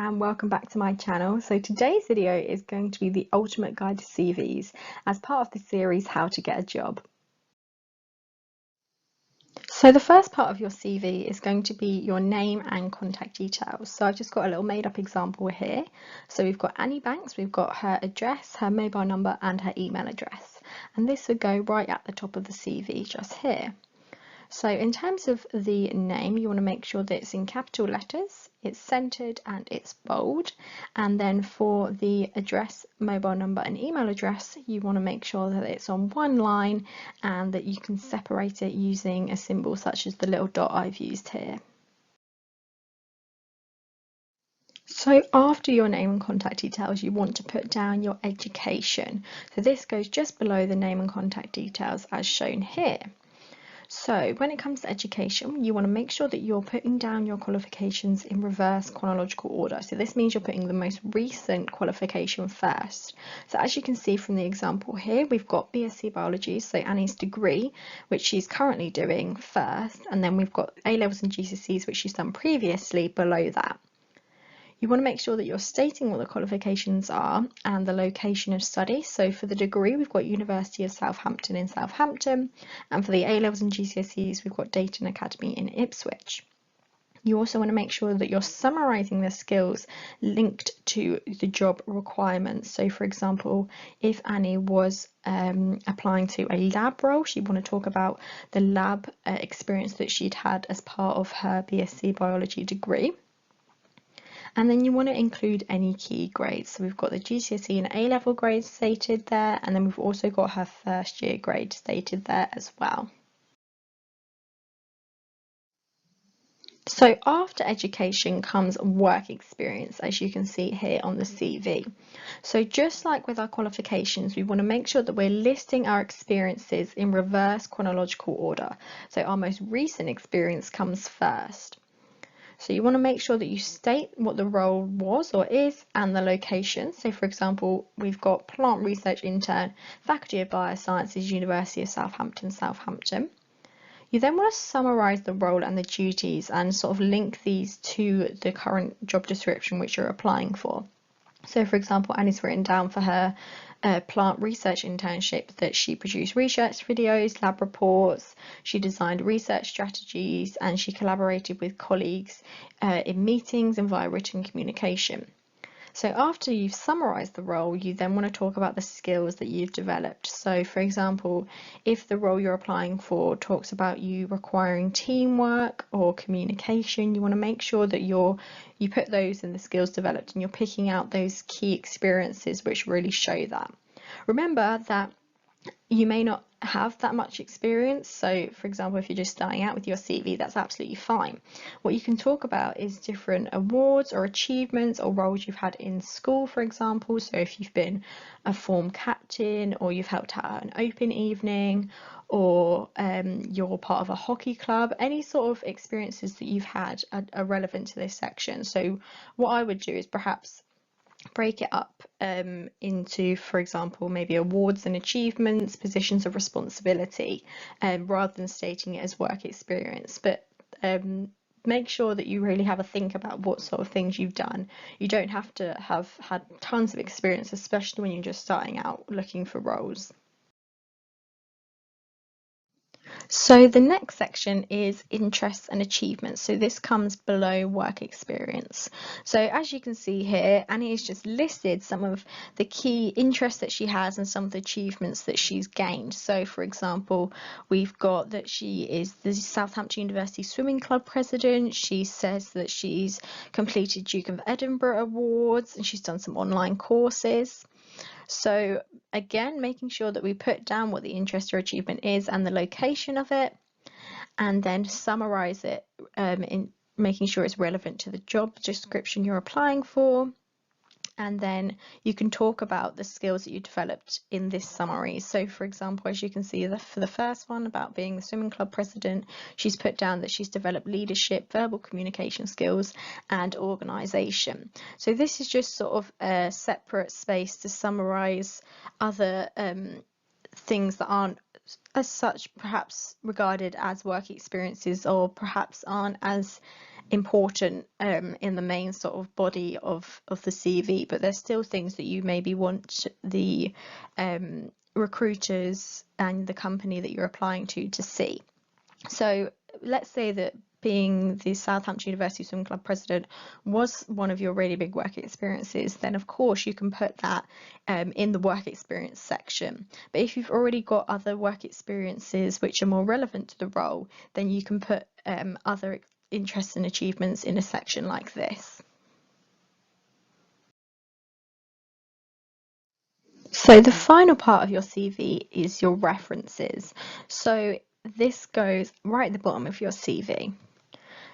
and welcome back to my channel. So today's video is going to be the ultimate guide to CVs as part of the series How to Get a Job. So the first part of your CV is going to be your name and contact details. So I've just got a little made up example here. So we've got Annie Banks, we've got her address, her mobile number and her email address. And this would go right at the top of the CV just here. So in terms of the name, you want to make sure that it's in capital letters, it's centered and it's bold. And then for the address, mobile number and email address, you want to make sure that it's on one line and that you can separate it using a symbol such as the little dot I've used here. So after your name and contact details, you want to put down your education. So this goes just below the name and contact details as shown here. So when it comes to education, you want to make sure that you're putting down your qualifications in reverse chronological order. So this means you're putting the most recent qualification first. So as you can see from the example here, we've got BSc Biology, so Annie's degree, which she's currently doing first, and then we've got A Levels and GCSEs, which she's done previously below that. You want to make sure that you're stating what the qualifications are and the location of study. So for the degree, we've got University of Southampton in Southampton, and for the A Levels and GCSEs, we've got Dayton Academy in Ipswich. You also want to make sure that you're summarising the skills linked to the job requirements. So for example, if Annie was applying to a lab role, she'd want to talk about the lab experience that she'd had as part of her BSc Biology degree. And then you want to include any key grades. So we've got the GCSE and A level grades stated there, and then we've also got her first year grade stated there as well. So after education comes work experience, as you can see here on the CV. So just like with our qualifications, we want to make sure that we're listing our experiences in reverse chronological order. So our most recent experience comes first. So you want to make sure that you state what the role was or is and the location. So for example, we've got plant research intern, Faculty of Biosciences, University of Southampton, Southampton. You then want to summarise the role and the duties and sort of link these to the current job description which you're applying for. So for example, Annie's written down for her plant research internship that she produced research videos, lab reports, she designed research strategies, and she collaborated with colleagues in meetings and via written communication. So after you've summarised the role, you then want to talk about the skills that you've developed. So for example, if the role you're applying for talks about you requiring teamwork or communication, you want to make sure that you put those in the skills developed and you're picking out those key experiences which really show that. Remember that you may not have that much experience, so for example, if you're just starting out with your CV, that's absolutely fine. What you can talk about is different awards or achievements or roles you've had in school, for example. So if you've been a form captain, or you've helped out an open evening, or you're part of a hockey club, any sort of experiences that you've had are relevant to this section. So what I would do is perhaps break it up into, for example, maybe awards and achievements, positions of responsibility, rather than stating it as work experience. But make sure that you really have a think about what sort of things you've done. You don't have to have had tons of experience, especially when you're just starting out looking for roles. So the next section is interests and achievements. So this comes below work experience. So as you can see here, Annie has just listed some of the key interests that she has and some of the achievements that she's gained. So for example, we've got that she is the Southampton University Swimming Club president. She says that she's completed Duke of Edinburgh Awards and she's done some online courses. So again, making sure that we put down what the interest or achievement is and the location of it, and then summarize it in making sure it's relevant to the job description you're applying for. And then you can talk about the skills that you developed in this summary. So for example, as you can see, for the first one about being the swimming club president, she's put down that she's developed leadership, verbal communication skills and organisation. So this is just sort of a separate space to summarise other things that aren't as such perhaps regarded as work experiences, or perhaps aren't as important in the main sort of body of the CV, but there's still things that you maybe want the recruiters and the company that you're applying to see. So let's say that being the Southampton University Swim Club president was one of your really big work experiences, then of course you can put that in the work experience section. But if you've already got other work experiences which are more relevant to the role, then you can put other interests and achievements in a section like this. So the final part of your CV is your references. So this goes right at the bottom of your CV.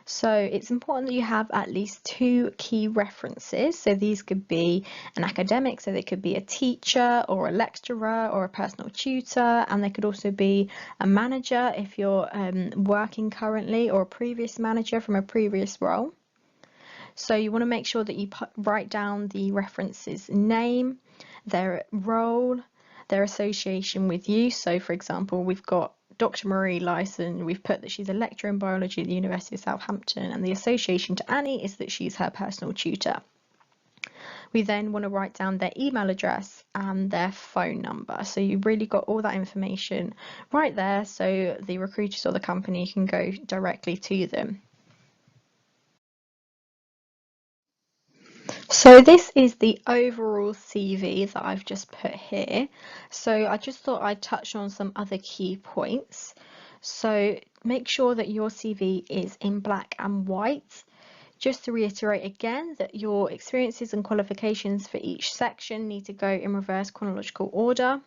So it's important that you have at least 2 key references. So these could be an academic, so they could be a teacher or a lecturer or a personal tutor, and they could also be a manager if you're working currently, or a previous manager from a previous role. So you want to make sure that you write down the reference's name, their role, their association with you. So for example, we've got Dr. Marie Lyson, we've put that she's a lecturer in biology at the University of Southampton, and the association to Annie is that she's her personal tutor. We then want to write down their email address and their phone number. So you've really got all that information right there, so the recruiters or the company can go directly to them. So this is the overall CV that I've just put here. So I just thought I'd touch on some other key points. So make sure that your CV is in black and white. Just to reiterate again that your experiences and qualifications for each section need to go in reverse chronological order.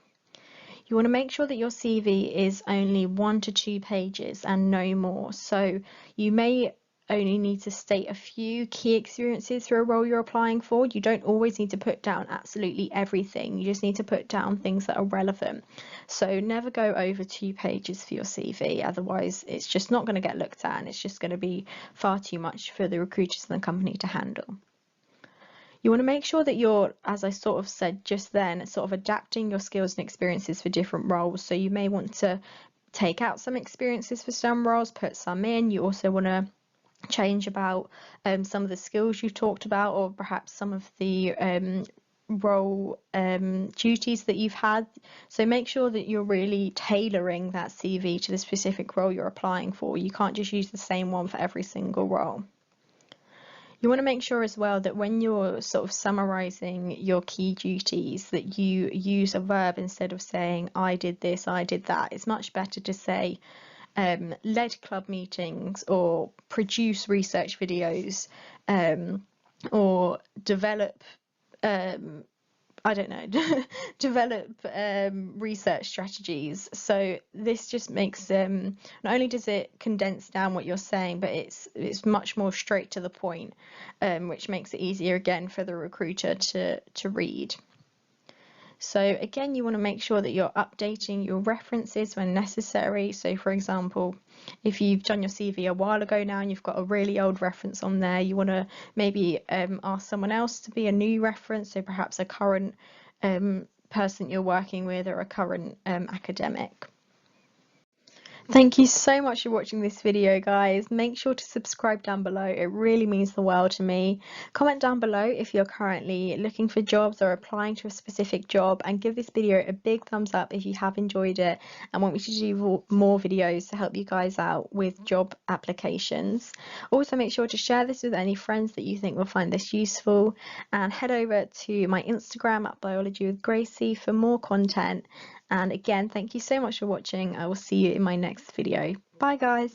You want to make sure that your CV is only 1 to 2 pages and no more. So you may only need to state a few key experiences for a role you're applying for. You don't always need to put down absolutely everything. You just need to put down things that are relevant. So never go over 2 pages for your CV, otherwise it's just not going to get looked at and it's just going to be far too much for the recruiters and the company to handle. You want to make sure that you're, as I sort of said just then, sort of adapting your skills and experiences for different roles. So you may want to take out some experiences for some roles, put some in. You also want to change about some of the skills you've talked about, or perhaps some of the role duties that you've had. So make sure that you're really tailoring that CV to the specific role you're applying for. You can't just use the same one for every single role. You want to make sure as well that when you're sort of summarising your key duties, that you use a verb instead of saying I did this, I did that. It's much better to say led club meetings, or produce research videos, or develop I don't know, develop research strategies. So this just makes not only does it condense down what you're saying, but it's much more straight to the point, which makes it easier again for the recruiter to read. So again, you want to make sure that you're updating your references when necessary. So for example, if you've done your CV a while ago now and you've got a really old reference on there, you want to maybe ask someone else to be a new reference, so perhaps a current person you're working with, or a current academic. Thank you so much for watching this video, guys. Make sure to subscribe down below. It really means the world to me. Comment down below if you're currently looking for jobs or applying to a specific job, and give this video a big thumbs up if you have enjoyed it and want me to do more videos to help you guys out with job applications. Also, make sure to share this with any friends that you think will find this useful, and head over to my Instagram at Biology with Gracie for more content. And again, thank you so much for watching. I will see you in my next video. Bye guys.